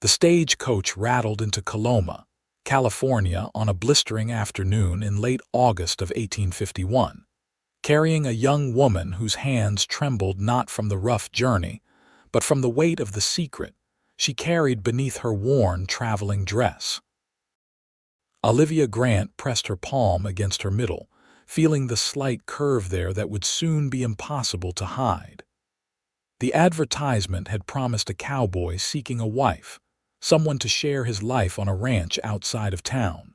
The stagecoach rattled into Coloma, California on a blistering afternoon in late August of 1851, carrying a young woman whose hands trembled not from the rough journey, but from the weight of the secret she carried beneath her worn traveling dress. Olivia Grant pressed her palm against her middle, feeling the slight curve there that would soon be impossible to hide. The advertisement had promised a cowboy seeking a wife, someone to share his life on a ranch outside of town.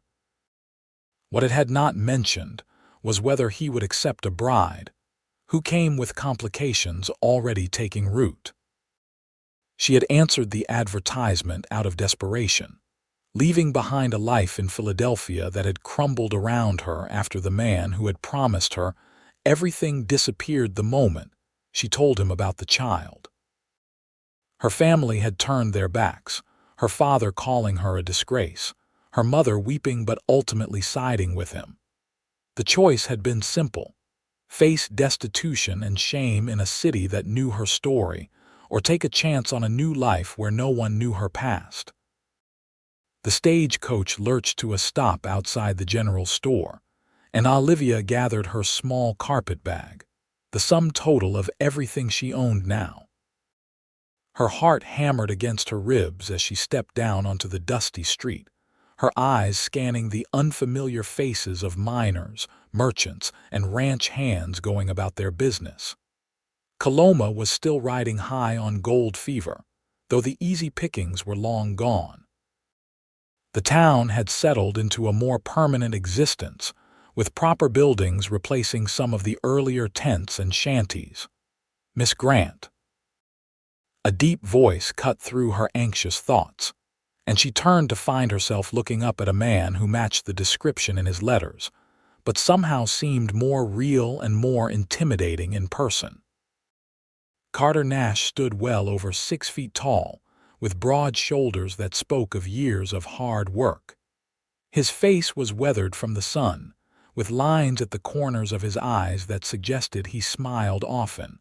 What it had not mentioned was whether he would accept a bride, who came with complications already taking root. She had answered the advertisement out of desperation, leaving behind a life in Philadelphia that had crumbled around her after the man who had promised her everything disappeared the moment she told him about the child. Her family had turned their backs, her father calling her a disgrace, her mother weeping but ultimately siding with him. The choice had been simple: face destitution and shame in a city that knew her story, or take a chance on a new life where no one knew her past. The stagecoach lurched to a stop outside the general store, and Olivia gathered her small carpet bag, the sum total of everything she owned now. Her heart hammered against her ribs as she stepped down onto the dusty street, her eyes scanning the unfamiliar faces of miners, merchants, and ranch hands going about their business. Coloma was still riding high on gold fever, though the easy pickings were long gone. The town had settled into a more permanent existence, with proper buildings replacing some of the earlier tents and shanties. "Miss Grant." A deep voice cut through her anxious thoughts, and she turned to find herself looking up at a man who matched the description in his letters, but somehow seemed more real and more intimidating in person. Carter Nash stood well over 6 feet tall, with broad shoulders that spoke of years of hard work. His face was weathered from the sun, with lines at the corners of his eyes that suggested he smiled often,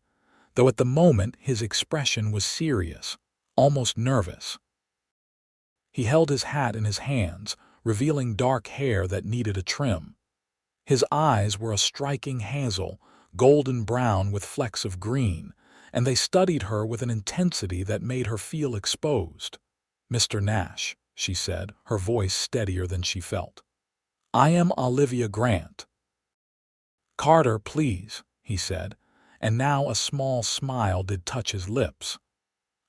though at the moment his expression was serious, almost nervous. He held his hat in his hands, revealing dark hair that needed a trim. His eyes were a striking hazel, golden brown with flecks of green, and they studied her with an intensity that made her feel exposed. "Mr. Nash," she said, her voice steadier than she felt. "I am Olivia Grant." "Carter, please," he said, and now a small smile did touch his lips.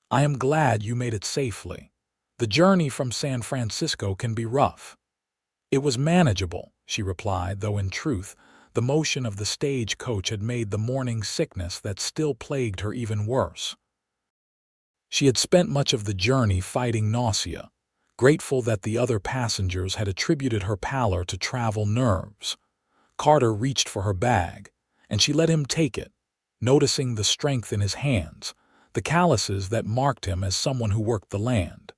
"I am glad you made it safely. The journey from San Francisco can be rough." "It was manageable," she replied, though in truth, the motion of the stagecoach had made the morning sickness that still plagued her even worse. She had spent much of the journey fighting nausea, grateful that the other passengers had attributed her pallor to travel nerves. Carter reached for her bag, and she let him take it, noticing the strength in his hands, the calluses that marked him as someone who worked the land.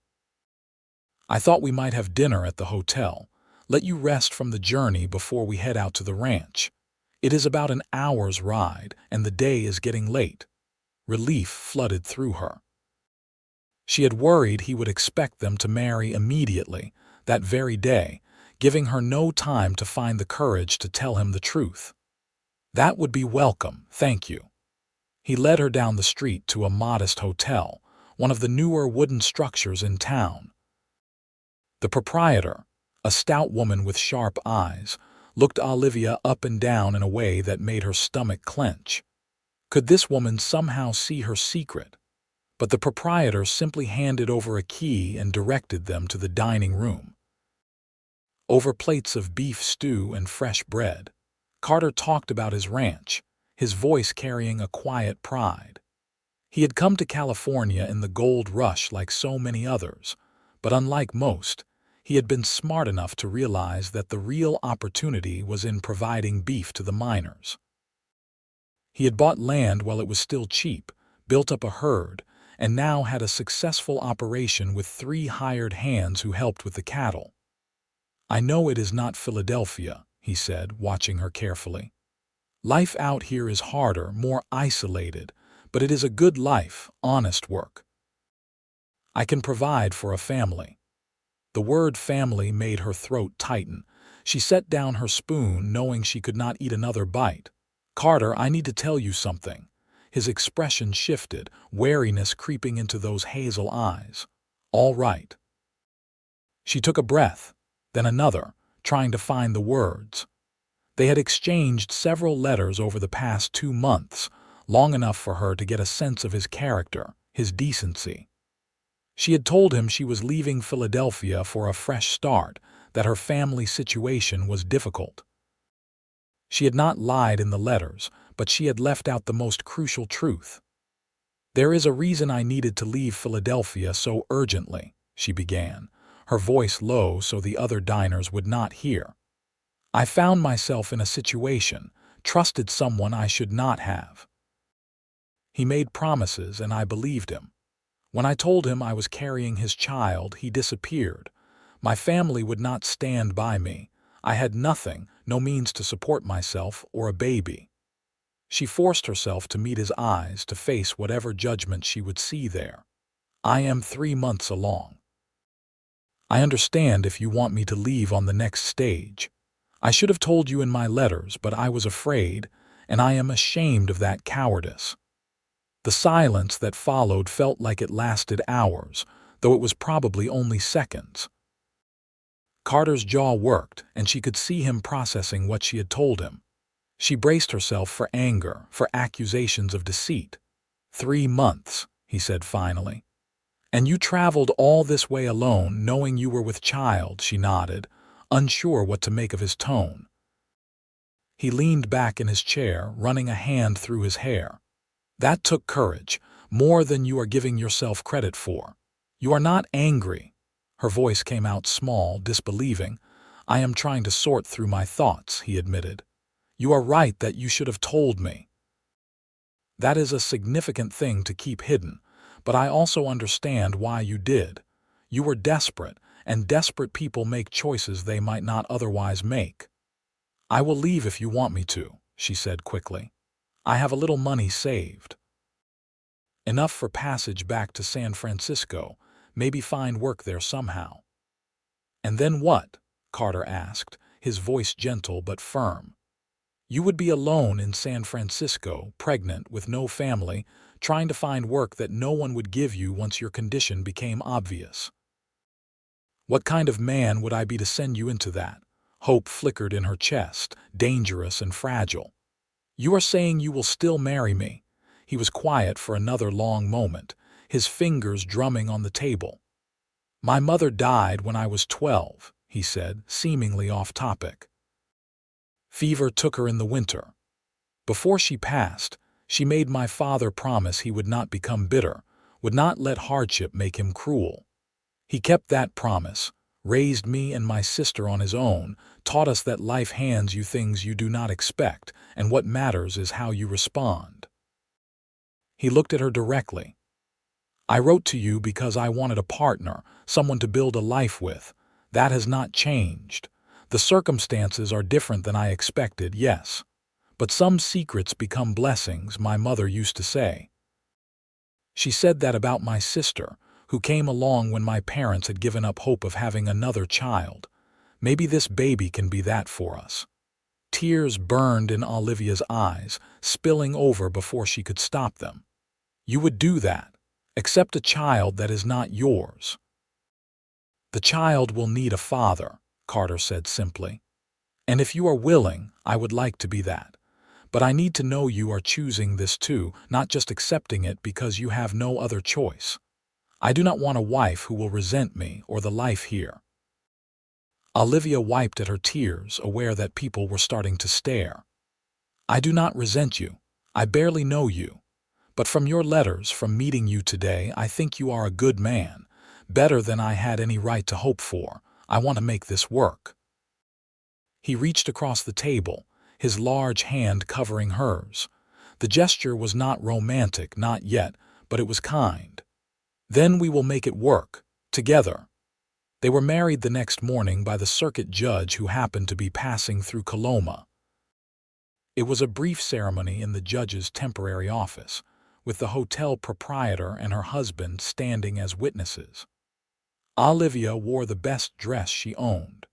"I thought we might have dinner at the hotel, let you rest from the journey before we head out to the ranch. It is about an hour's ride, and the day is getting late." Relief flooded through her. She had worried he would expect them to marry immediately, that very day, giving her no time to find the courage to tell him the truth. "That would be welcome, thank you." He led her down the street to a modest hotel, one of the newer wooden structures in town. The proprietor, a stout woman with sharp eyes, looked Olivia up and down in a way that made her stomach clench. Could this woman somehow see her secret? But the proprietor simply handed over a key and directed them to the dining room. Over plates of beef stew and fresh bread, Carter talked about his ranch, his voice carrying a quiet pride. He had come to California in the gold rush like so many others, but unlike most, he had been smart enough to realize that the real opportunity was in providing beef to the miners. He had bought land while it was still cheap, built up a herd, and now had a successful operation with 3 hired hands who helped with the cattle. "I know it is not Philadelphia," he said, watching her carefully. "Life out here is harder, more isolated, but it is a good life, honest work." I can provide for a family." The word family made her throat tighten. She set down her spoon, knowing she could not eat another bite. "Carter, I need to tell you something." His expression shifted, wariness creeping into those hazel eyes. "All right." She took a breath, then another, trying to find the words. They had exchanged several letters over the past 2 months, long enough for her to get a sense of his character, his decency. She had told him she was leaving Philadelphia for a fresh start, that her family situation was difficult. She had not lied in the letters, but she had left out the most crucial truth. "There is a reason I needed to leave Philadelphia so urgently," she began, her voice low so the other diners would not hear. "I found myself in a situation, trusted someone I should not have. He made promises and I believed him. When I told him I was carrying his child, he disappeared. My family would not stand by me. I had nothing, no means to support myself or a baby." She forced herself to meet his eyes, to face whatever judgment she would see there. "I am 3 months along. I understand if you want me to leave on the next stage. I should have told you in my letters, but I was afraid, and I am ashamed of that cowardice." The silence that followed felt like it lasted hours, though it was probably only seconds. Carter's jaw worked, and she could see him processing what she had told him. She braced herself for anger, for accusations of deceit. 3 months, he said finally. "And you traveled all this way alone, knowing you were with child," she nodded, unsure what to make of his tone. He leaned back in his chair, running a hand through his hair. "That took courage, more than you are giving yourself credit for. You are not angry." Her voice came out small, disbelieving. "I am trying to sort through my thoughts," he admitted. "You are right that you should have told me. That is a significant thing to keep hidden, but I also understand why you did. You were desperate, and desperate people make choices they might not otherwise make." "I will leave if you want me to," she said quickly. "I have a little money saved. Enough for passage back to San Francisco, maybe find work there somehow." "And then what?" Carter asked, his voice gentle but firm. "You would be alone in San Francisco, pregnant, with no family, trying to find work that no one would give you once your condition became obvious." "What kind of man would I be to send you into that?" Hope flickered in her chest, dangerous and fragile. "You are saying you will still marry me?" He was quiet for another long moment, his fingers drumming on the table. "My mother died when I was 12, he said, seemingly off topic. "Fever took her in the winter. Before she passed, she made my father promise he would not become bitter, would not let hardship make him cruel. He kept that promise, raised me and my sister on his own, taught us that life hands you things you do not expect, and what matters is how you respond." He looked at her directly. "I wrote to you because I wanted a partner, someone to build a life with. That has not changed. The circumstances are different than I expected, yes. But some secrets become blessings, my mother used to say. She said that about my sister, who came along when my parents had given up hope of having another child. Maybe this baby can be that for us." Tears burned in Olivia's eyes, spilling over before she could stop them. "You would do that? Accept a child that is not yours?" "The child will need a father," Carter said simply. "And if you are willing, I would like to be that. But I need to know you are choosing this too, not just accepting it because you have no other choice. I do not want a wife who will resent me or the life here." Olivia wiped at her tears, aware that people were starting to stare. "I do not resent you. I barely know you. But from your letters, from meeting you today, I think you are a good man, better than I had any right to hope for. I want to make this work." He reached across the table, his large hand covering hers. The gesture was not romantic, not yet, but it was kind. "Then we will make it work, together." They were married the next morning by the circuit judge who happened to be passing through Coloma. It was a brief ceremony in the judge's temporary office, with the hotel proprietor and her husband standing as witnesses. Olivia wore the best dress she owned,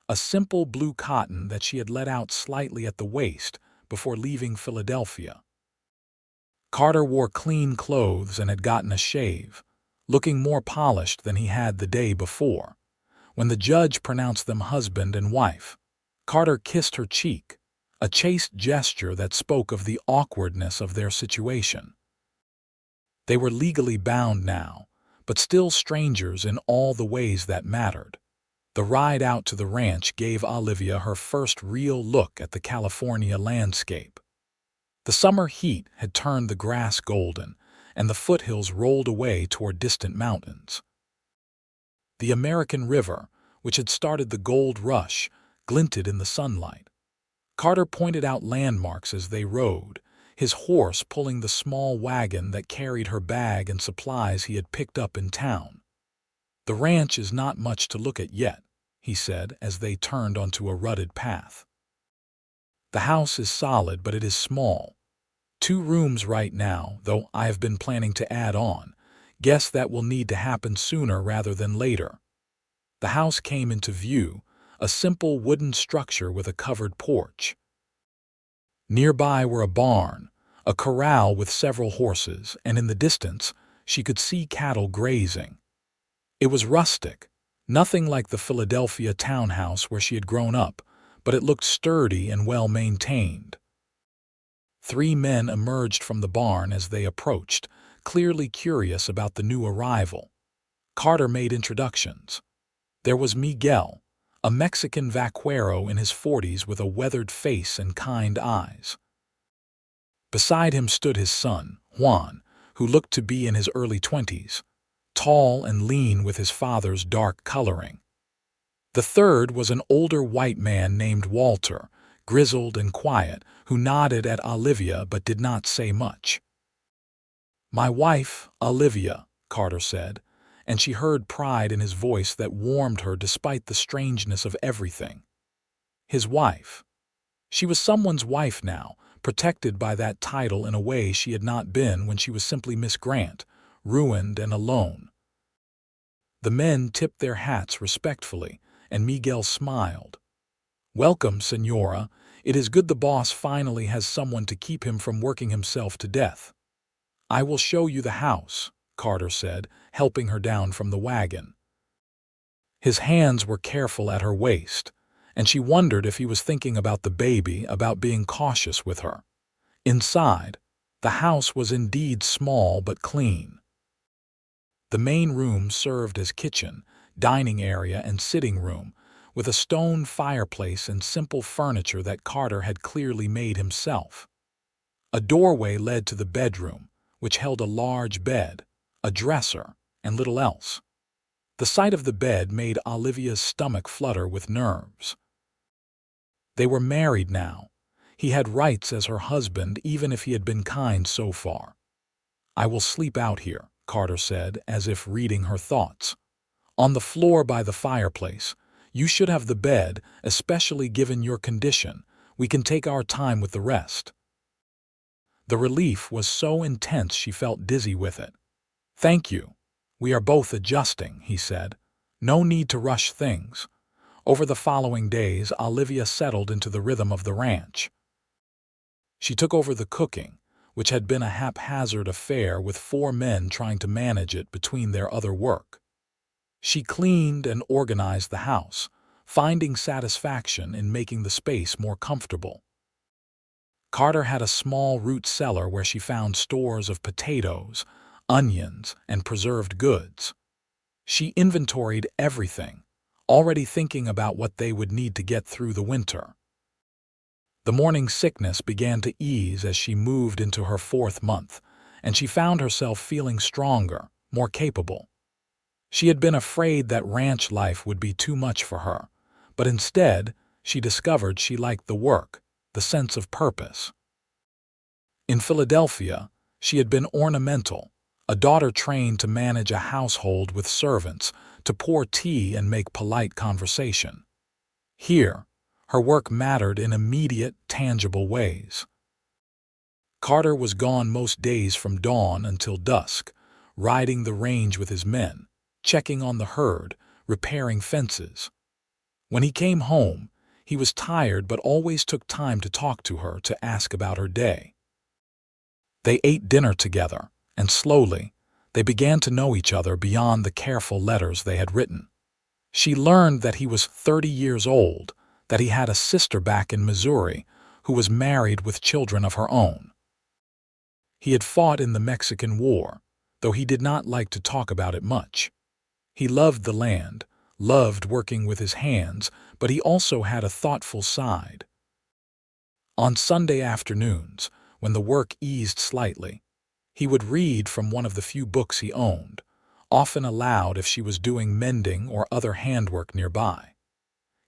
a simple blue cotton that she had let out slightly at the waist before leaving Philadelphia. Carter wore clean clothes and had gotten a shave, looking more polished than he had the day before. When the judge pronounced them husband and wife, Carter kissed her cheek, a chaste gesture that spoke of the awkwardness of their situation. They were legally bound now, but still strangers in all the ways that mattered. The ride out to the ranch gave Olivia her first real look at the California landscape. The summer heat had turned the grass golden, and the foothills rolled away toward distant mountains. The American River, which had started the gold rush, glinted in the sunlight. Carter pointed out landmarks as they rode, his horse pulling the small wagon that carried her bag and supplies he had picked up in town. "The ranch is not much to look at yet," he said as they turned onto a rutted path. "The house is solid, but it is small. 2 rooms right now, though I have been planning to add on. Guess that will need to happen sooner rather than later." The house came into view, a simple wooden structure with a covered porch. Nearby were a barn, a corral with several horses, and in the distance she could see cattle grazing. It was rustic, nothing like the Philadelphia townhouse where she had grown up, but it looked sturdy and well maintained. 3 men emerged from the barn as they approached, clearly curious about the new arrival. Carter made introductions. There was Miguel, a Mexican vaquero in his 40s with a weathered face and kind eyes. Beside him stood his son, Juan, who looked to be in his early 20s, tall and lean with his father's dark coloring. The third was an older white man named Walter, grizzled and quiet, who nodded at Olivia but did not say much. "My wife, Olivia," Carter said, and she heard pride in his voice that warmed her despite the strangeness of everything. His wife. She was someone's wife now, protected by that title in a way she had not been when she was simply Miss Grant, ruined and alone. The men tipped their hats respectfully, and Miguel smiled. "Welcome, Senora. It is good the boss finally has someone to keep him from working himself to death." "I will show you the house," Carter said, helping her down from the wagon. His hands were careful at her waist, and she wondered if he was thinking about the baby, about being cautious with her. Inside, the house was indeed small but clean. The main room served as kitchen, dining area, and sitting room, with a stone fireplace and simple furniture that Carter had clearly made himself. A doorway led to the bedroom, which held a large bed, a dresser, and little else. The sight of the bed made Olivia's stomach flutter with nerves. They were married now. He had rights as her husband, even if he had been kind so far. "I will sleep out here," Carter said, as if reading her thoughts. "On the floor by the fireplace. You should have the bed, especially given your condition. We can take our time with the rest." The relief was so intense she felt dizzy with it. "Thank you. We are both adjusting," he said. "No need to rush things." Over the following days, Olivia settled into the rhythm of the ranch. She took over the cooking, which had been a haphazard affair with 4 men trying to manage it between their other work. She cleaned and organized the house, finding satisfaction in making the space more comfortable. Carter had a small root cellar where she found stores of potatoes, onions, and preserved goods. She inventoried everything, already thinking about what they would need to get through the winter. The morning sickness began to ease as she moved into her 4th month, and she found herself feeling stronger, more capable. She had been afraid that ranch life would be too much for her, but instead, she discovered she liked the work, the sense of purpose. In Philadelphia, she had been ornamental, a daughter trained to manage a household with servants, to pour tea and make polite conversation. Here, her work mattered in immediate, tangible ways. Carter was gone most days from dawn until dusk, riding the range with his men, checking on the herd, repairing fences. When he came home, he was tired but always took time to talk to her, to ask about her day. They ate dinner together, and slowly, they began to know each other beyond the careful letters they had written. She learned that he was 30 years old, that he had a sister back in Missouri who was married with children of her own. He had fought in the Mexican War, though he did not like to talk about it much. He loved the land, loved working with his hands, but he also had a thoughtful side. On Sunday afternoons, when the work eased slightly, he would read from one of the few books he owned, often aloud if she was doing mending or other handwork nearby.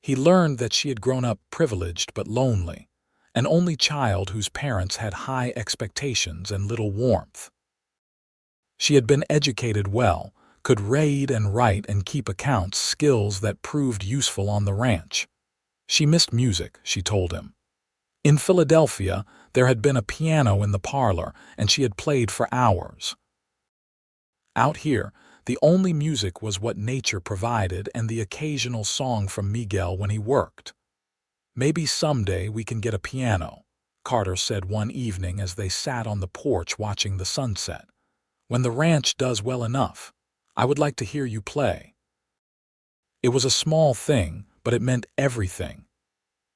He learned that she had grown up privileged but lonely, an only child whose parents had high expectations and little warmth. She had been educated well, could read and write and keep accounts, skills that proved useful on the ranch. She missed music, she told him. In Philadelphia, there had been a piano in the parlor, and she had played for hours. Out here, the only music was what nature provided and the occasional song from Miguel when he worked. "Maybe someday we can get a piano," Carter said one evening as they sat on the porch watching the sunset. "When the ranch does well enough, I would like to hear you play." It was a small thing, but it meant everything.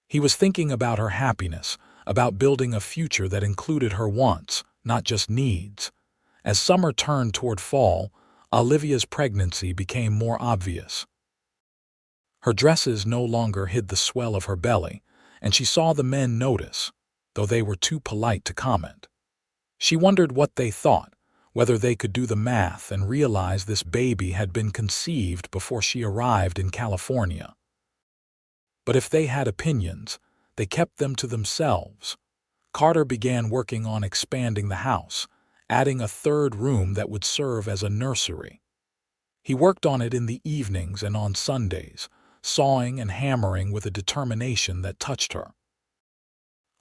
He was thinking about her happiness, about building a future that included her wants, not just needs. As summer turned toward fall, Olivia's pregnancy became more obvious. Her dresses no longer hid the swell of her belly, and she saw the men notice, though they were too polite to comment. She wondered what they thought, whether they could do the math and realize this baby had been conceived before she arrived in California. But if they had opinions, they kept them to themselves. Carter began working on expanding the house, adding a third room that would serve as a nursery. He worked on it in the evenings and on Sundays, sawing and hammering with a determination that touched her.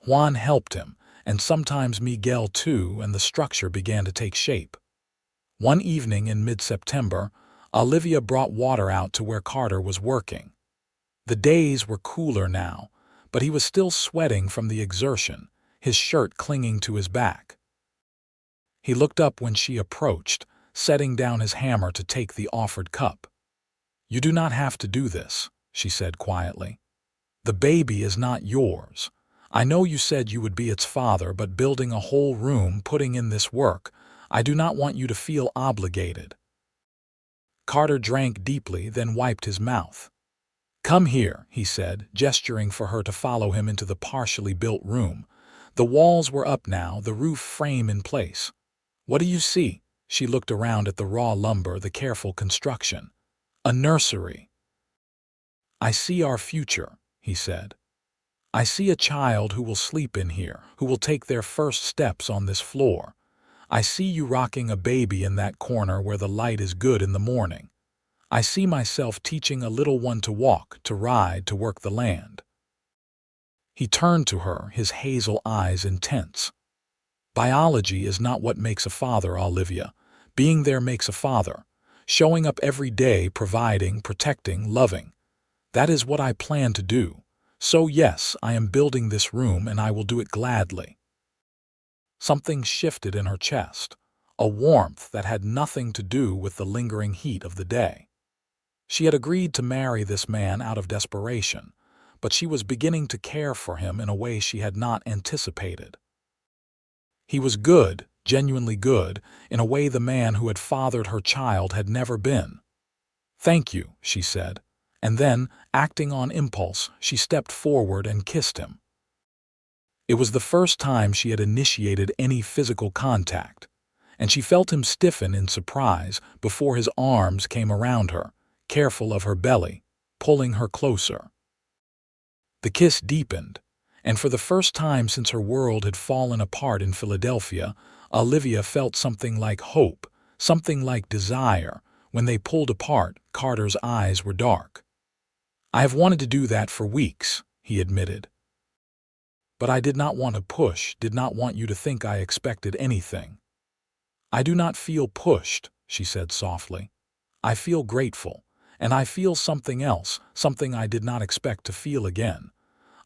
Juan helped him, and sometimes Miguel too, and the structure began to take shape. One evening in mid-September, Olivia brought water out to where Carter was working. The days were cooler now, but he was still sweating from the exertion, his shirt clinging to his back. He looked up when she approached, setting down his hammer to take the offered cup. "You do not have to do this," she said quietly. "The baby is not yours. I know you said you would be its father, but building a whole room, putting in this work, I do not want you to feel obligated." Carter drank deeply, then wiped his mouth. "Come here," he said, gesturing for her to follow him into the partially built room. The walls were up now, the roof frame in place. "What do you see?" She looked around at the raw lumber, the careful construction. "A nursery." "I see our future," he said. "I see a child who will sleep in here, who will take their first steps on this floor. I see you rocking a baby in that corner where the light is good in the morning. I see myself teaching a little one to walk, to ride, to work the land." He turned to her, his hazel eyes intense. "Biology is not what makes a father, Olivia. Being there makes a father. Showing up every day, providing, protecting, loving. That is what I plan to do. So yes, I am building this room and I will do it gladly." Something shifted in her chest, a warmth that had nothing to do with the lingering heat of the day. She had agreed to marry this man out of desperation, but she was beginning to care for him in a way she had not anticipated. He was good, genuinely good, in a way the man who had fathered her child had never been. "Thank you," she said, and then, acting on impulse, she stepped forward and kissed him. It was the first time she had initiated any physical contact, and she felt him stiffen in surprise before his arms came around her, careful of her belly, pulling her closer. The kiss deepened, and for the first time since her world had fallen apart in Philadelphia, Olivia felt something like hope, something like desire. When they pulled apart, Carter's eyes were dark. "I have wanted to do that for weeks," he admitted. but I did not want to push, did not want you to think I expected anything." "I do not feel pushed," she said softly. "I feel grateful, and I feel something else, something I did not expect to feel again.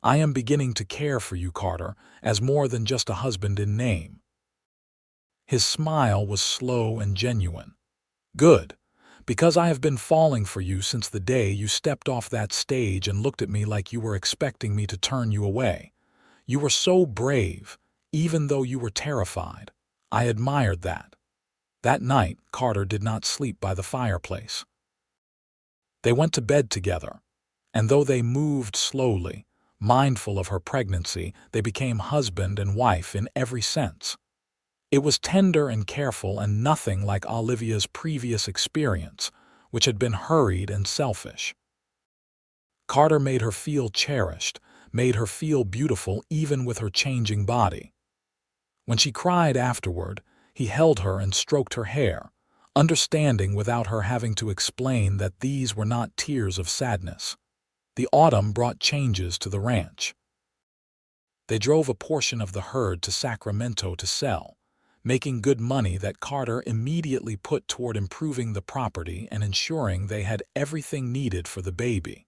I am beginning to care for you, Carter, as more than just a husband in name." His smile was slow and genuine. "Good, because I have been falling for you since the day you stepped off that stage and looked at me like you were expecting me to turn you away. You were so brave, even though you were terrified. I admired that." That night, Carter did not sleep by the fireplace. They went to bed together, and though they moved slowly, mindful of her pregnancy, they became husband and wife in every sense. It was tender and careful and nothing like Olivia's previous experience, which had been hurried and selfish. Carter made her feel cherished, made her feel beautiful even with her changing body. When she cried afterward, he held her and stroked her hair, understanding without her having to explain that these were not tears of sadness. The autumn brought changes to the ranch. They drove a portion of the herd to Sacramento to sell, making good money that Carter immediately put toward improving the property and ensuring they had everything needed for the baby.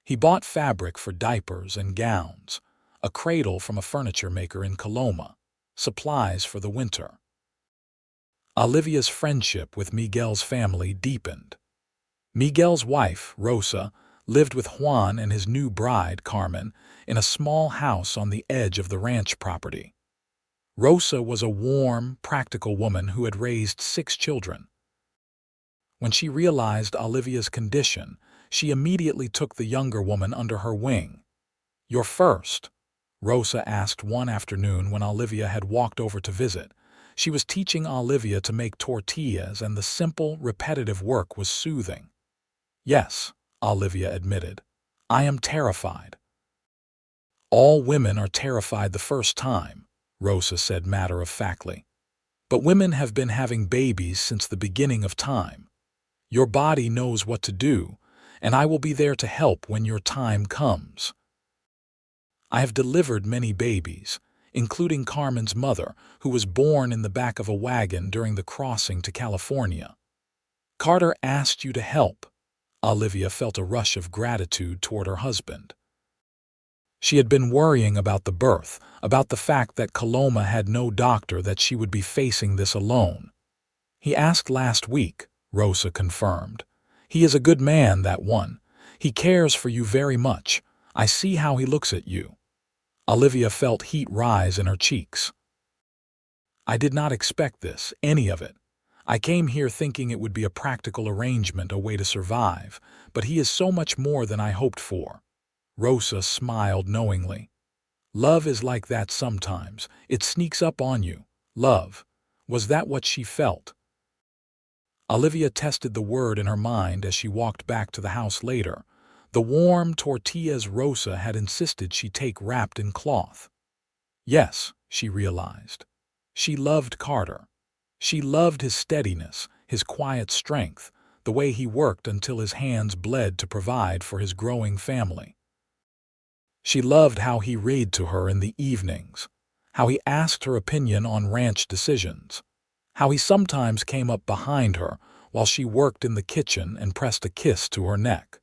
He bought fabric for diapers and gowns, a cradle from a furniture maker in Coloma, supplies for the winter. Olivia's friendship with Miguel's family deepened. Miguel's wife, Rosa, lived with Juan and his new bride, Carmen, in a small house on the edge of the ranch property. Rosa was a warm, practical woman who had raised 6 children. When she realized Olivia's condition, she immediately took the younger woman under her wing. "You're first?" Rosa asked one afternoon when Olivia had walked over to visit. She was teaching Olivia to make tortillas, and the simple, repetitive work was soothing. "Yes," Olivia admitted. "I am terrified." "All women are terrified the first time," Rosa said matter-of-factly. "But women have been having babies since the beginning of time. Your body knows what to do, and I will be there to help when your time comes. I have delivered many babies, including Carmen's mother, who was born in the back of a wagon during the crossing to California." "Carter asked you to help." Olivia felt a rush of gratitude toward her husband. She had been worrying about the birth, about the fact that Coloma had no doctor, that she would be facing this alone. "He asked last week," Rosa confirmed. "He is a good man, that one. He cares for you very much. I see how he looks at you." Olivia felt heat rise in her cheeks. "I did not expect this, any of it. I came here thinking it would be a practical arrangement, a way to survive, but he is so much more than I hoped for." Rosa smiled knowingly. "Love is like that sometimes. It sneaks up on you. Love. Was that what she felt?" Olivia tested the word in her mind as she walked back to the house later. The warm tortillas Rosa had insisted she take wrapped in cloth. Yes, she realized. She loved Carter. She loved his steadiness, his quiet strength, the way he worked until his hands bled to provide for his growing family. She loved how he read to her in the evenings, how he asked her opinion on ranch decisions, how he sometimes came up behind her while she worked in the kitchen and pressed a kiss to her neck.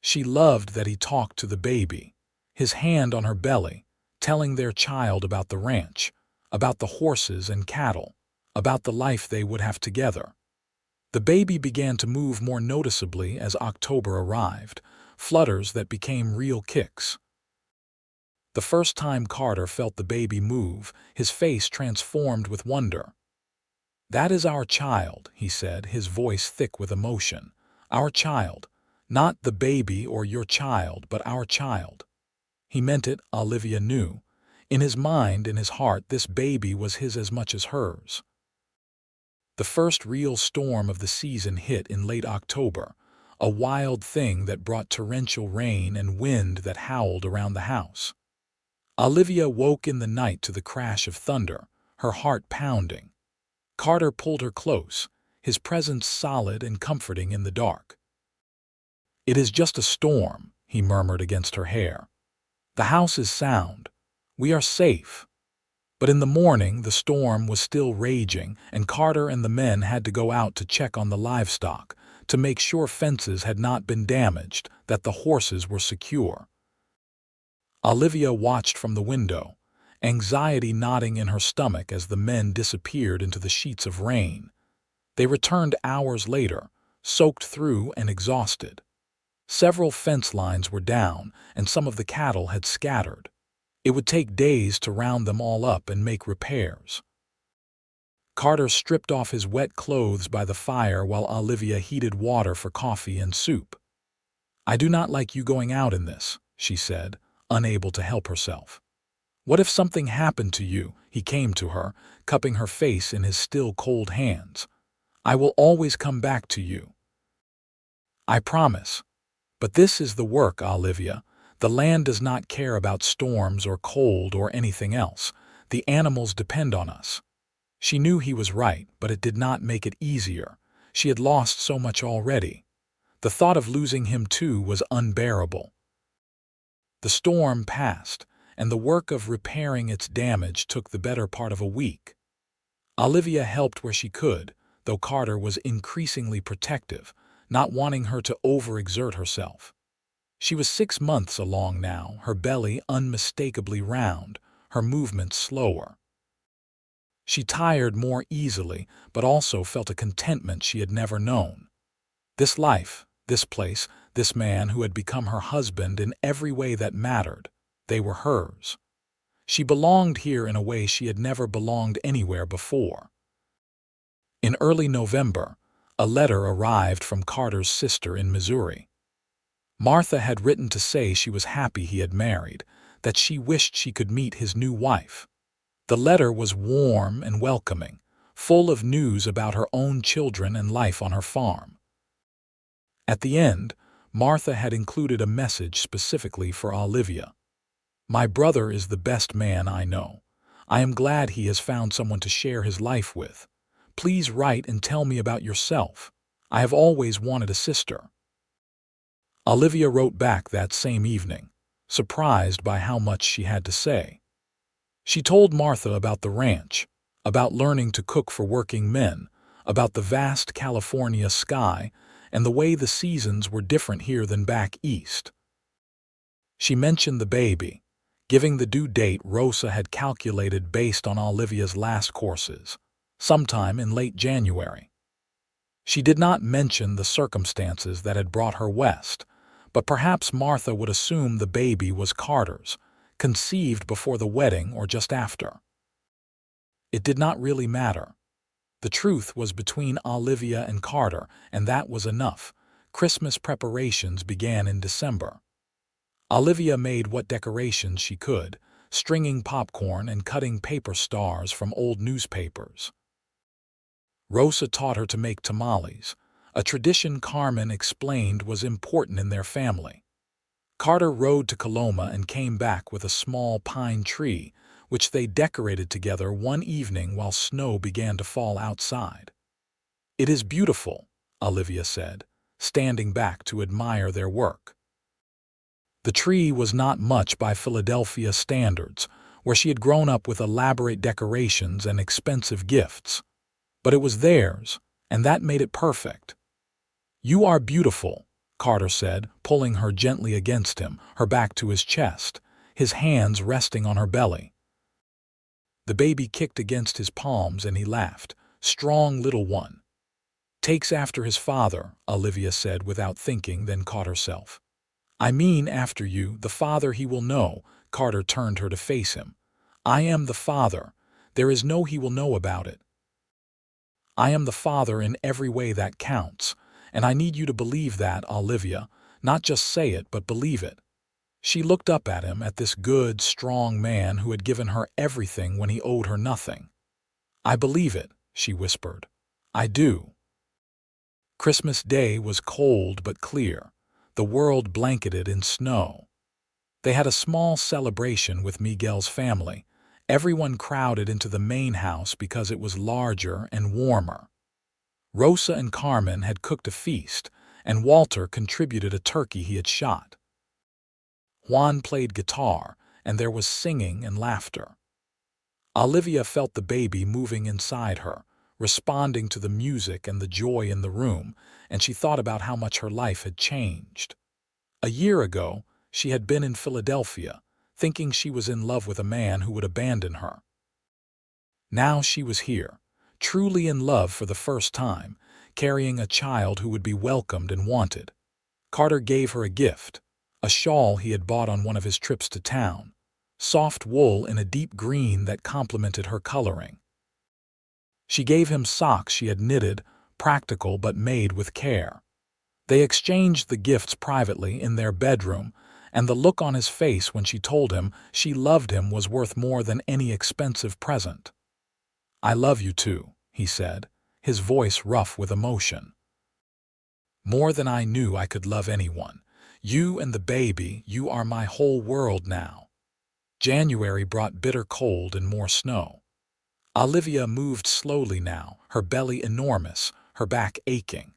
She loved that he talked to the baby, his hand on her belly, telling their child about the ranch, about the horses and cattle, about the life they would have together. The baby began to move more noticeably as October arrived, flutters that became real kicks. The first time Carter felt the baby move, his face transformed with wonder. "That is our child," he said, his voice thick with emotion. "Our child. Not the baby or your child, but our child." He meant it, Olivia knew. In his mind, in his heart, this baby was his as much as hers. The first real storm of the season hit in late October, a wild thing that brought torrential rain and wind that howled around the house. Olivia woke in the night to the crash of thunder, her heart pounding. Carter pulled her close, his presence solid and comforting in the dark. "It is just a storm," he murmured against her hair. The house is sound. We are safe. But in the morning, the storm was still raging, and Carter and the men had to go out to check on the livestock, to make sure fences had not been damaged, that the horses were secure. Olivia watched from the window, anxiety knotting in her stomach as the men disappeared into the sheets of rain. They returned hours later, soaked through and exhausted. Several fence lines were down, and some of the cattle had scattered. It would take days to round them all up and make repairs. Carter stripped off his wet clothes by the fire while Olivia heated water for coffee and soup. "I do not like you going out in this," she said, unable to help herself. "What if something happened to you?" He came to her, cupping her face in his still cold hands. "I will always come back to you. I promise. But this is the work, Olivia. The land does not care about storms or cold or anything else. The animals depend on us." She knew he was right, but it did not make it easier. She had lost so much already. The thought of losing him too was unbearable. The storm passed, and the work of repairing its damage took the better part of a week. Olivia helped where she could, though Carter was increasingly protective, not wanting her to overexert herself. She was 6 months along now, her belly unmistakably round, her movements slower. She tired more easily, but also felt a contentment she had never known. This life, this place, this man who had become her husband in every way that mattered, they were hers. She belonged here in a way she had never belonged anywhere before. In early November, a letter arrived from Carter's sister in Missouri. Martha had written to say she was happy he had married, that she wished she could meet his new wife. The letter was warm and welcoming, full of news about her own children and life on her farm. At the end, Martha had included a message specifically for Olivia. "My brother is the best man I know. I am glad he has found someone to share his life with. Please write and tell me about yourself. I have always wanted a sister." Olivia wrote back that same evening, surprised by how much she had to say. She told Martha about the ranch, about learning to cook for working men, about the vast California sky, and the way the seasons were different here than back east. She mentioned the baby, giving the due date Rosa had calculated based on Olivia's last courses, sometime in late January. She did not mention the circumstances that had brought her west, but perhaps Martha would assume the baby was Carter's, conceived before the wedding or just after. It did not really matter. The truth was between Olivia and Carter, and that was enough. Christmas preparations began in December. Olivia made what decorations she could, stringing popcorn and cutting paper stars from old newspapers. Rosa taught her to make tamales, a tradition Carmen explained was important in their family. Carter rode to Coloma and came back with a small pine tree, which they decorated together one evening while snow began to fall outside. "It is beautiful," Olivia said, standing back to admire their work. The tree was not much by Philadelphia standards, where she had grown up with elaborate decorations and expensive gifts. But it was theirs, and that made it perfect. "You are beautiful," Carter said, pulling her gently against him, her back to his chest, his hands resting on her belly. The baby kicked against his palms and he laughed. "Strong little one." "Takes after his father," Olivia said without thinking, then caught herself. "I mean after you, the father he will know." Carter turned her to face him. "I am the father. There is no he will know about it. I am the father in every way that counts, and I need you to believe that, Olivia. Not just say it, but believe it." She looked up at him, at this good, strong man who had given her everything when he owed her nothing. "I believe it," she whispered. "I do." Christmas Day was cold but clear, the world blanketed in snow. They had a small celebration with Miguel's family. Everyone crowded into the main house because it was larger and warmer. Rosa and Carmen had cooked a feast, and Walter contributed a turkey he had shot. Juan played guitar, and there was singing and laughter. Olivia felt the baby moving inside her, responding to the music and the joy in the room, and she thought about how much her life had changed. A year ago, she had been in Philadelphia, thinking she was in love with a man who would abandon her. Now she was here, truly in love for the first time, carrying a child who would be welcomed and wanted. Carter gave her a gift, a shawl he had bought on one of his trips to town, soft wool in a deep green that complemented her coloring. She gave him socks she had knitted, practical but made with care. They exchanged the gifts privately in their bedroom, and the look on his face when she told him she loved him was worth more than any expensive present. "I love you too," he said, his voice rough with emotion. "More than I knew I could love anyone. You and the baby, you are my whole world now." January brought bitter cold and more snow. Olivia moved slowly now, her belly enormous, her back aching.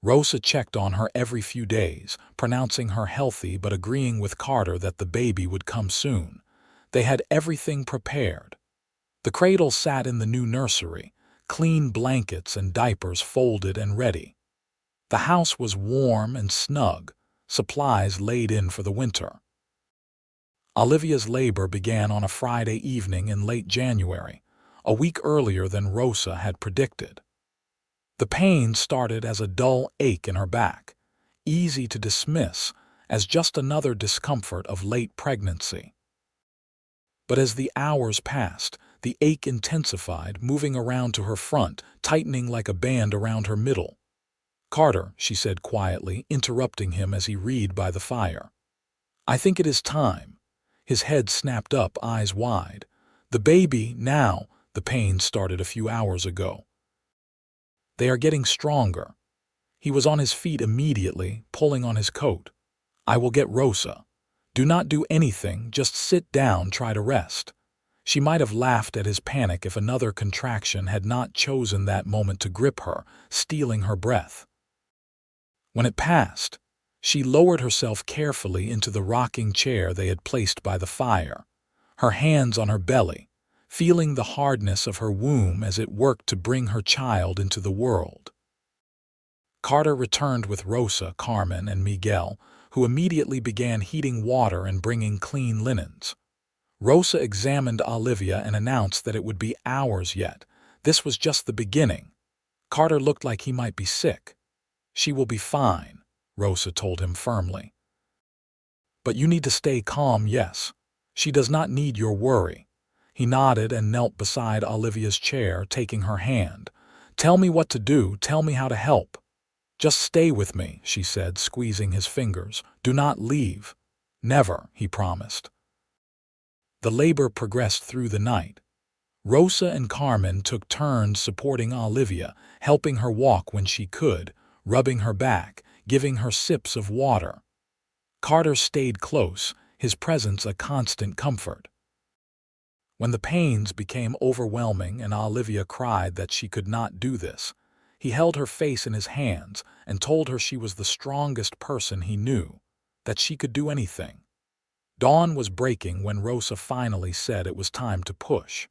Rosa checked on her every few days, pronouncing her healthy but agreeing with Carter that the baby would come soon. They had everything prepared. The cradle sat in the new nursery, clean blankets and diapers folded and ready. The house was warm and snug, supplies laid in for the winter. Olivia's labor began on a Friday evening in late January, a week earlier than Rosa had predicted. The pain started as a dull ache in her back, easy to dismiss as just another discomfort of late pregnancy. But as the hours passed, the ache intensified, moving around to her front, tightening like a band around her middle. "Carter," she said quietly, interrupting him as he read by the fire. "I think it is time." His head snapped up, eyes wide. "The baby, now." The pain started a few hours ago. "They are getting stronger." He was on his feet immediately, pulling on his coat. "I will get Rosa. Do not do anything, just sit down, try to rest." She might have laughed at his panic if another contraction had not chosen that moment to grip her, stealing her breath. When it passed, she lowered herself carefully into the rocking chair they had placed by the fire, her hands on her belly, feeling the hardness of her womb as it worked to bring her child into the world. Carter returned with Rosa, Carmen, and Miguel, who immediately began heating water and bringing clean linens. Rosa examined Olivia and announced that it would be hours yet. This was just the beginning. Carter looked like he might be sick. "She will be fine," Rosa told him firmly. "But you need to stay calm, yes. She does not need your worry." He nodded and knelt beside Olivia's chair, taking her hand. "Tell me what to do, tell me how to help." "Just stay with me," she said, squeezing his fingers. "Do not leave." "Never," he promised. The labor progressed through the night. Rosa and Carmen took turns supporting Olivia, helping her walk when she could, rubbing her back, giving her sips of water. Carter stayed close, his presence a constant comfort. When the pains became overwhelming and Olivia cried that she could not do this, he held her face in his hands and told her she was the strongest person he knew, that she could do anything. Dawn was breaking when Rosa finally said it was time to push.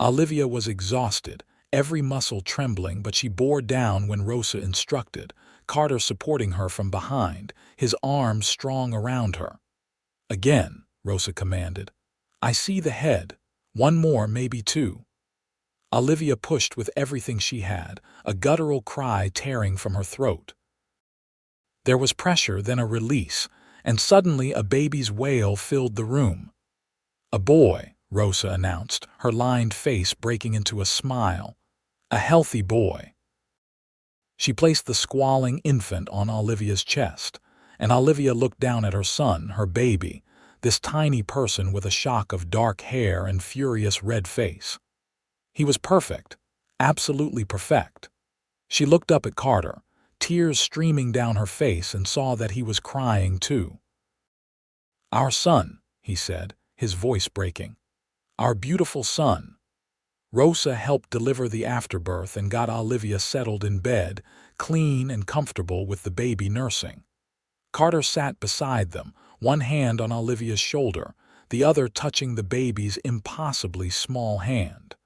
Olivia was exhausted, every muscle trembling, but she bore down when Rosa instructed, Carter supporting her from behind, his arms strong around her. "Again," Rosa commanded. "I see the head. One more, maybe two." Olivia pushed with everything she had, a guttural cry tearing from her throat. There was pressure, then a release, and suddenly a baby's wail filled the room. "A boy," Rosa announced, her lined face breaking into a smile. "A healthy boy." She placed the squalling infant on Olivia's chest, and Olivia looked down at her son, her baby, this tiny person with a shock of dark hair and furious red face. He was perfect, absolutely perfect. She looked up at Carter, tears streaming down her face, and saw that he was crying too. "Our son," he said, his voice breaking. "Our beautiful son." Rosa helped deliver the afterbirth and got Olivia settled in bed, clean and comfortable with the baby nursing. Carter sat beside them, one hand on Olivia's shoulder, the other touching the baby's impossibly small hand.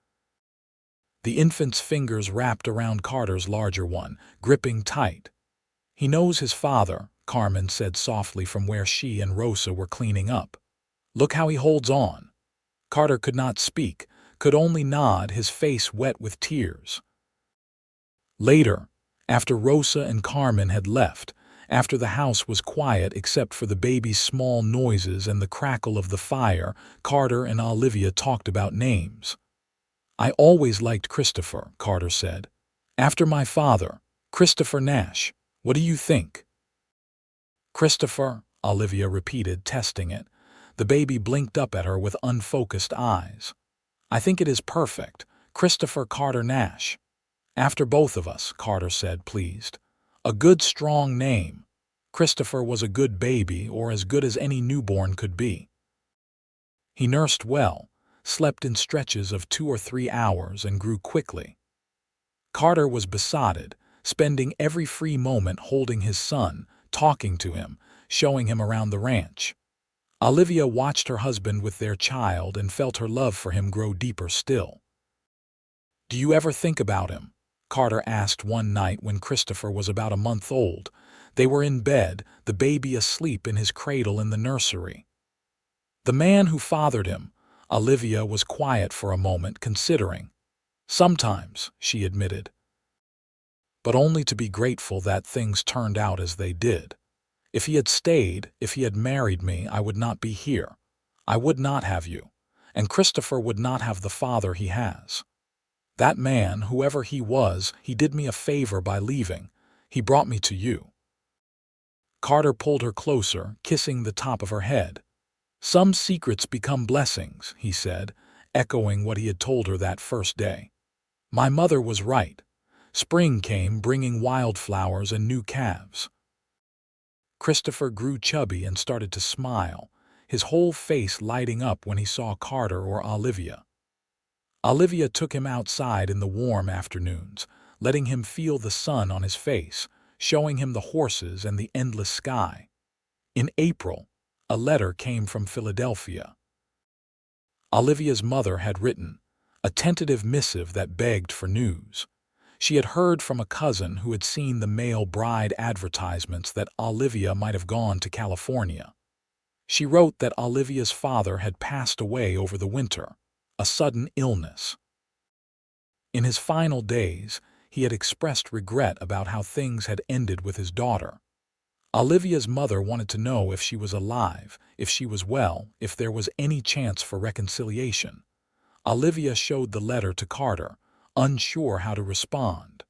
The infant's fingers wrapped around Carter's larger one, gripping tight. "He knows his father," Carmen said softly from where she and Rosa were cleaning up. "Look how he holds on." Carter could not speak, could only nod, his face wet with tears. Later, after Rosa and Carmen had left, after the house was quiet except for the baby's small noises and the crackle of the fire, Carter and Olivia talked about names. "I always liked Christopher," Carter said. "After my father, Christopher Nash. What do you think?" "Christopher," Olivia repeated, testing it. The baby blinked up at her with unfocused eyes. "I think it is perfect. Christopher Carter Nash." "After both of us," Carter said, pleased. "A good, strong name. Christopher was a good baby, or as good as any newborn could be. He nursed well, slept in stretches of 2 or 3 hours, and grew quickly." Carter was besotted, spending every free moment holding his son, talking to him, showing him around the ranch. Olivia watched her husband with their child and felt her love for him grow deeper still. "Do you ever think about him?" Carter asked one night when Christopher was about a month old. They were in bed, the baby asleep in his cradle in the nursery. "The man who fathered him," Olivia was quiet for a moment, considering. "Sometimes," she admitted. "But only to be grateful that things turned out as they did. If he had stayed, if he had married me, I would not be here. I would not have you. And Christopher would not have the father he has. That man, whoever he was, he did me a favor by leaving. He brought me to you." Carter pulled her closer, kissing the top of her head. "Some secrets become blessings," he said, echoing what he had told her that first day. "My mother was right. Spring came, bringing wildflowers and new calves." Christopher grew chubby and started to smile, his whole face lighting up when he saw Carter or Olivia. Olivia took him outside in the warm afternoons, letting him feel the sun on his face, showing him the horses and the endless sky. In April, a letter came from Philadelphia. Olivia's mother had written, a tentative missive that begged for news. She had heard from a cousin who had seen the male bride advertisements that Olivia might have gone to California. She wrote that Olivia's father had passed away over the winter, a sudden illness. In his final days, he had expressed regret about how things had ended with his daughter. Olivia's mother wanted to know if she was alive, if she was well, if there was any chance for reconciliation. Olivia showed the letter to Carter, unsure how to respond.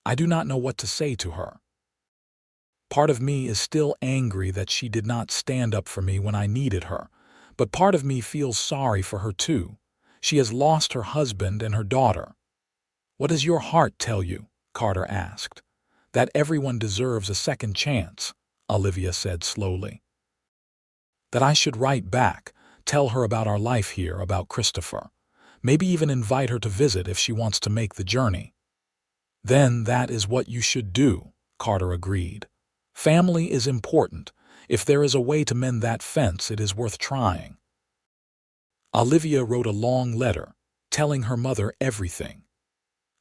"I do not know what to say to her. Part of me is still angry that she did not stand up for me when I needed her, but part of me feels sorry for her too. She has lost her husband and her daughter." "What does your heart tell you?" Carter asked. "That everyone deserves a second chance," Olivia said slowly. "That I should write back, tell her about our life here, about Christopher. Maybe even invite her to visit if she wants to make the journey." "Then that is what you should do," Carter agreed. "Family is important. If there is a way to mend that fence, it is worth trying." Olivia wrote a long letter, telling her mother everything.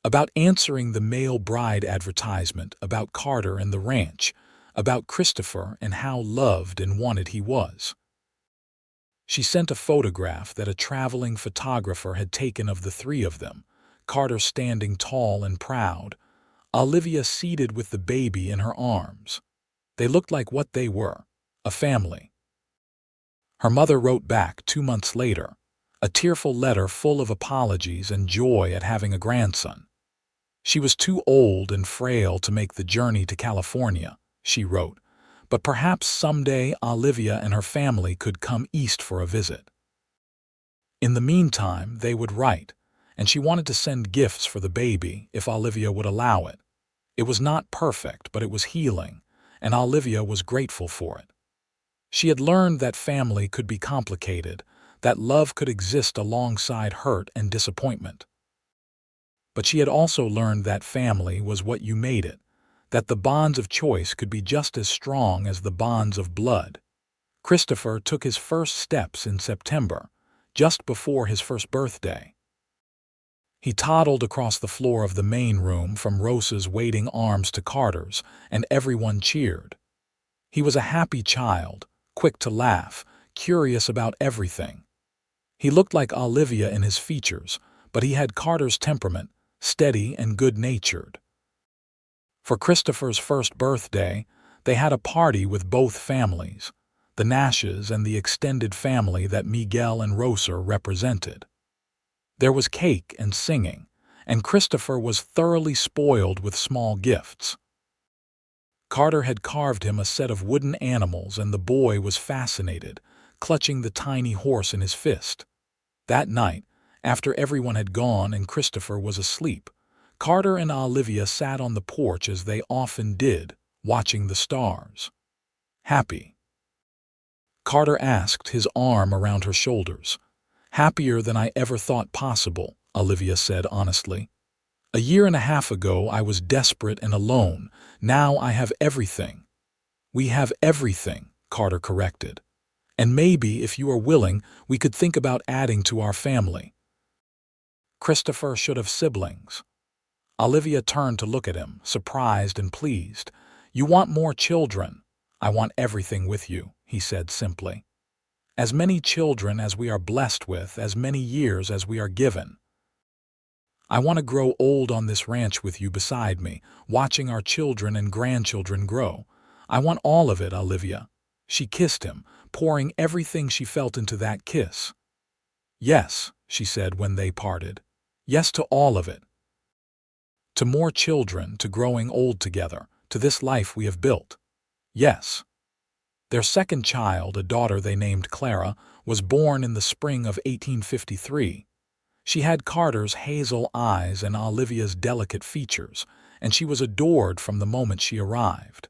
About answering the male bride advertisement, about Carter and the ranch, about Christopher and how loved and wanted he was. She sent a photograph that a traveling photographer had taken of the three of them, Carter standing tall and proud, Olivia seated with the baby in her arms. They looked like what they were, a family. Her mother wrote back 2 months later, a tearful letter full of apologies and joy at having a grandson. She was too old and frail to make the journey to California, she wrote, but perhaps someday Olivia and her family could come east for a visit. In the meantime, they would write, and she wanted to send gifts for the baby if Olivia would allow it. It was not perfect, but it was healing, and Olivia was grateful for it. She had learned that family could be complicated, that love could exist alongside hurt and disappointment. But she had also learned that family was what you made it, that the bonds of choice could be just as strong as the bonds of blood. Christopher took his first steps in September, just before his first birthday. He toddled across the floor of the main room from Rosa's waiting arms to Carter's, and everyone cheered. He was a happy child, quick to laugh, curious about everything. He looked like Olivia in his features, but he had Carter's temperament, steady and good-natured. For Christopher's first birthday, they had a party with both families, the Nashes and the extended family that Miguel and Rosa represented. There was cake and singing, and Christopher was thoroughly spoiled with small gifts. Carter had carved him a set of wooden animals, and the boy was fascinated, clutching the tiny horse in his fist. That night, after everyone had gone and Christopher was asleep, Carter and Olivia sat on the porch as they often did, watching the stars. Happy? Carter asked, his arm around her shoulders. Happier than I ever thought possible, Olivia said honestly. A year and a half ago I was desperate and alone. Now I have everything. We have everything, Carter corrected. And maybe, if you are willing, we could think about adding to our family. Christopher should have siblings. Olivia turned to look at him, surprised and pleased. You want more children? I want everything with you, he said simply. As many children as we are blessed with, as many years as we are given. I want to grow old on this ranch with you beside me, watching our children and grandchildren grow. I want all of it, Olivia. She kissed him, pouring everything she felt into that kiss. Yes, she said when they parted. Yes to all of it. To more children, to growing old together, to this life we have built. Yes. Their second child, a daughter they named Clara, was born in the spring of 1853. She had Carter's hazel eyes and Olivia's delicate features, and she was adored from the moment she arrived.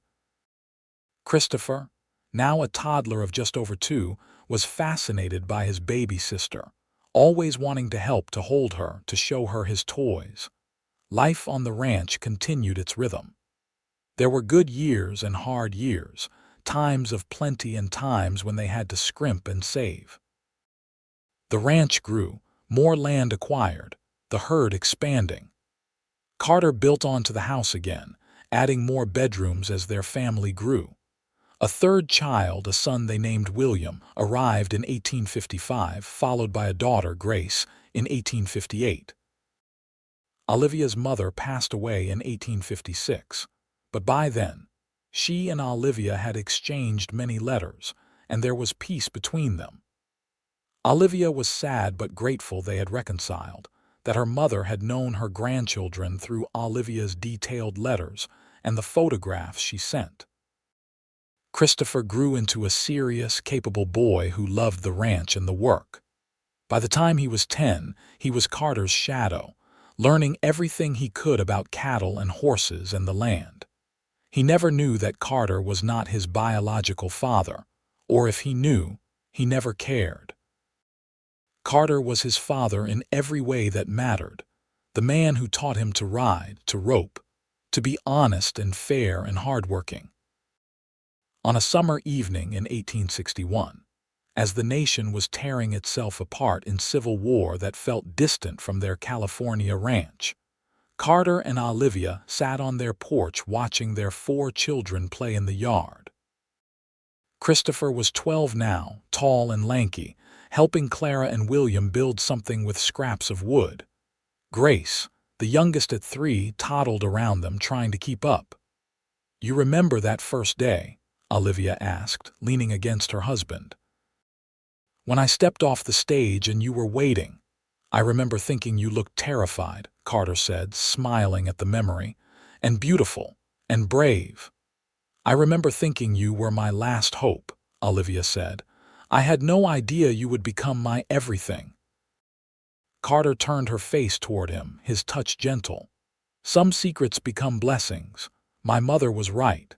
Christopher, now a toddler of just over 2, was fascinated by his baby sister, always wanting to help, to hold her, to show her his toys. Life on the ranch continued its rhythm. There were good years and hard years, times of plenty and times when they had to scrimp and save. The ranch grew, more land acquired, the herd expanding. Carter built onto the house again, adding more bedrooms as their family grew. A third child, a son they named William, arrived in 1855, followed by a daughter, Grace, in 1858. Olivia's mother passed away in 1856, but by then, she and Olivia had exchanged many letters, and there was peace between them. Olivia was sad but grateful they had reconciled, that her mother had known her grandchildren through Olivia's detailed letters and the photographs she sent. Christopher grew into a serious, capable boy who loved the ranch and the work. By the time he was 10, he was Carter's shadow, learning everything he could about cattle and horses and the land. He never knew that Carter was not his biological father, or if he knew, he never cared. Carter was his father in every way that mattered, the man who taught him to ride, to rope, to be honest and fair and hardworking. On a summer evening in 1861, as the nation was tearing itself apart in civil war that felt distant from their California ranch, Carter and Olivia sat on their porch watching their 4 children play in the yard. Christopher was 12 now, tall and lanky, helping Clara and William build something with scraps of wood. Grace, the youngest at 3, toddled around them trying to keep up. You remember that first day? Olivia asked, leaning against her husband. When I stepped off the stage and you were waiting, I remember thinking you looked terrified, Carter said, smiling at the memory, and beautiful, and brave. I remember thinking you were my last hope, Olivia said. I had no idea you would become my everything. Carter turned her face toward him, his touch gentle. Some secrets become blessings. My mother was right.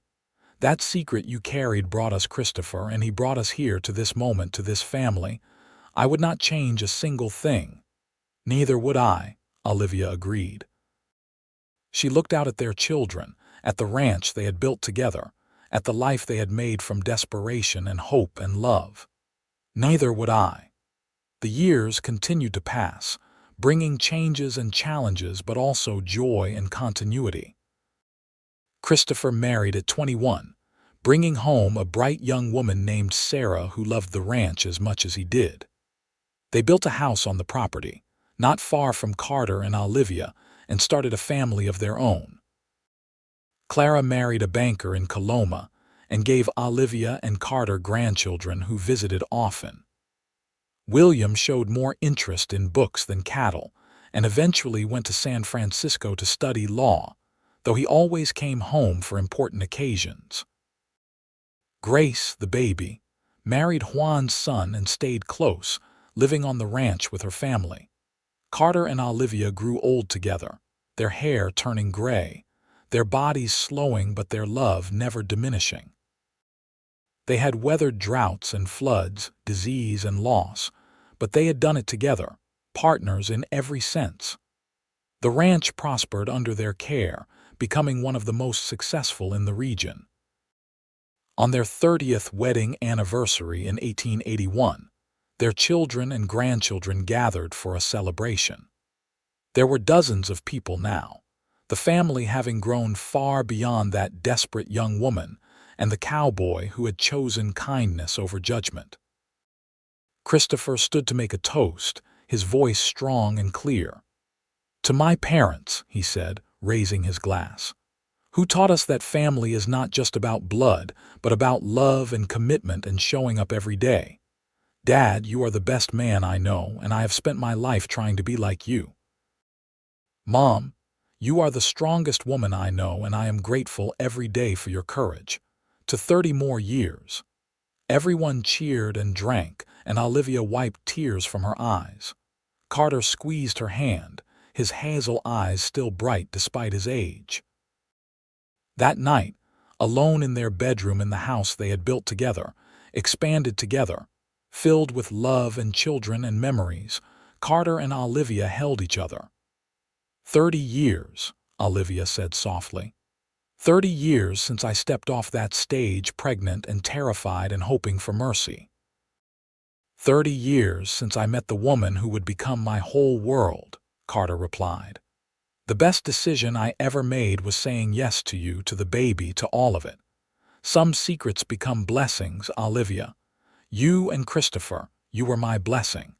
That secret you carried brought us Christopher, and he brought us here to this moment, to this family. I would not change a single thing. Neither would I, Olivia agreed. She looked out at their children, at the ranch they had built together, at the life they had made from desperation and hope and love. Neither would I. The years continued to pass, bringing changes and challenges but also joy and continuity. Christopher married at 21, bringing home a bright young woman named Sarah who loved the ranch as much as he did. They built a house on the property, not far from Carter and Olivia, and started a family of their own. Clara married a banker in Coloma and gave Olivia and Carter grandchildren who visited often. William showed more interest in books than cattle and eventually went to San Francisco to study law, though he always came home for important occasions. Grace, the baby, married Juan's son and stayed close, living on the ranch with her family. Carter and Olivia grew old together, their hair turning gray, their bodies slowing but their love never diminishing. They had weathered droughts and floods, disease and loss, but they had done it together, partners in every sense. The ranch prospered under their care, becoming one of the most successful in the region. On their 30th wedding anniversary in 1881, their children and grandchildren gathered for a celebration. There were dozens of people now, the family having grown far beyond that desperate young woman and the cowboy who had chosen kindness over judgment. Christopher stood to make a toast, his voice strong and clear. "To my parents," he said, raising his glass, "who taught us that family is not just about blood, but about love and commitment and showing up every day. Dad, you are the best man I know, and I have spent my life trying to be like you. Mom, you are the strongest woman I know, and I am grateful every day for your courage. To 30 more years." Everyone cheered and drank, and Olivia wiped tears from her eyes. Carter squeezed her hand, his hazel eyes still bright despite his age. That night, alone in their bedroom in the house they had built together, expanded together, filled with love and children and memories, Carter and Olivia held each other. 30 years, Olivia said softly. 30 years since I stepped off that stage pregnant and terrified and hoping for mercy. 30 years since I met the woman who would become my whole world, Carter replied. The best decision I ever made was saying yes to you, to the baby, to all of it. Some secrets become blessings, Olivia. You and Christopher, you were my blessing.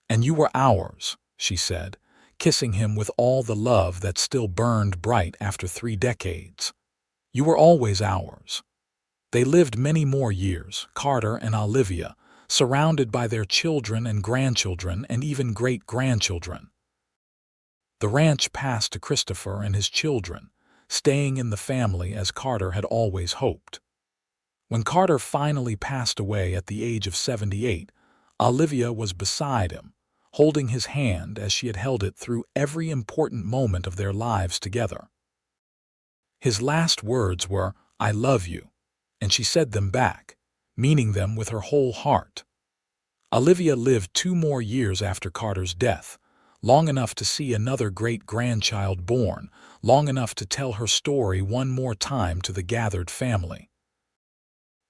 And you were ours, she said, kissing him with all the love that still burned bright after 3 decades. You were always ours. They lived many more years, Carter and Olivia, surrounded by their children and grandchildren and even great-grandchildren. The ranch passed to Christopher and his children, staying in the family as Carter had always hoped. When Carter finally passed away at the age of 78, Olivia was beside him, holding his hand as she had held it through every important moment of their lives together. His last words were, "I love you," and she said them back, meaning them with her whole heart. Olivia lived 2 more years after Carter's death, long enough to see another great-grandchild born, long enough to tell her story one more time to the gathered family.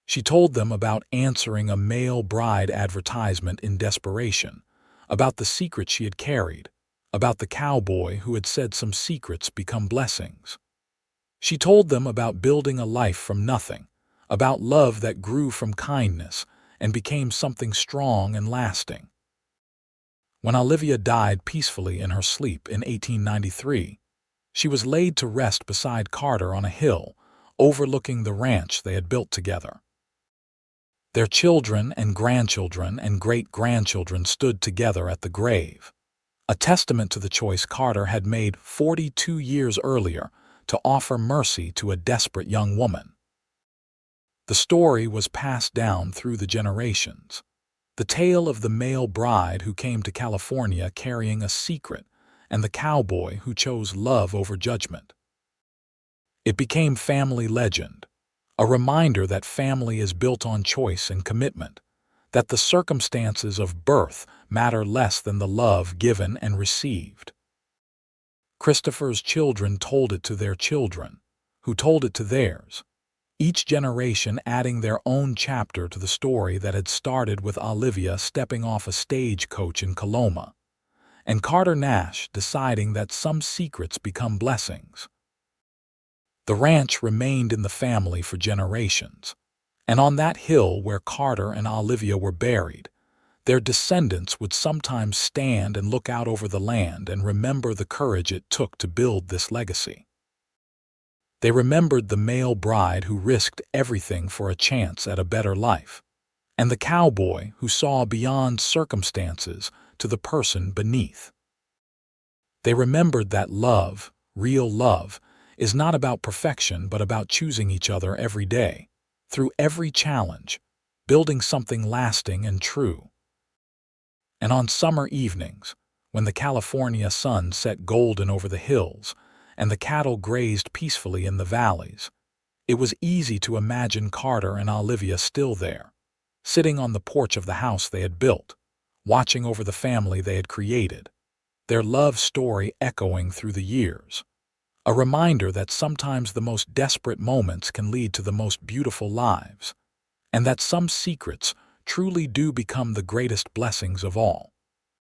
She told them about answering a male bride advertisement in desperation, about the secret she had carried, about the cowboy who had said some secrets become blessings. She told them about building a life from nothing, about love that grew from kindness and became something strong and lasting. When Olivia died peacefully in her sleep in 1893, she was laid to rest beside Carter on a hill, overlooking the ranch they had built together. Their children and grandchildren and great-grandchildren stood together at the grave, a testament to the choice Carter had made 42 years earlier to offer mercy to a desperate young woman. The story was passed down through the generations, the tale of the male bride who came to California carrying a secret and the cowboy who chose love over judgment. It became family legend, a reminder that family is built on choice and commitment, that the circumstances of birth matter less than the love given and received. Christopher's children told it to their children, who told it to theirs, each generation adding their own chapter to the story that had started with Olivia stepping off a stagecoach in Coloma, and Carter Nash deciding that some secrets become blessings. The ranch remained in the family for generations, and on that hill where Carter and Olivia were buried, their descendants would sometimes stand and look out over the land and remember the courage it took to build this legacy. They remembered the male bride who risked everything for a chance at a better life, and the cowboy who saw beyond circumstances to the person beneath. They remembered that love, real love, is not about perfection but about choosing each other every day, through every challenge, building something lasting and true. And on summer evenings, when the California sun set golden over the hills and the cattle grazed peacefully in the valleys, it was easy to imagine Carter and Olivia still there, sitting on the porch of the house they had built, watching over the family they had created, their love story echoing through the years. A reminder that sometimes the most desperate moments can lead to the most beautiful lives, and that some secrets truly do become the greatest blessings of all.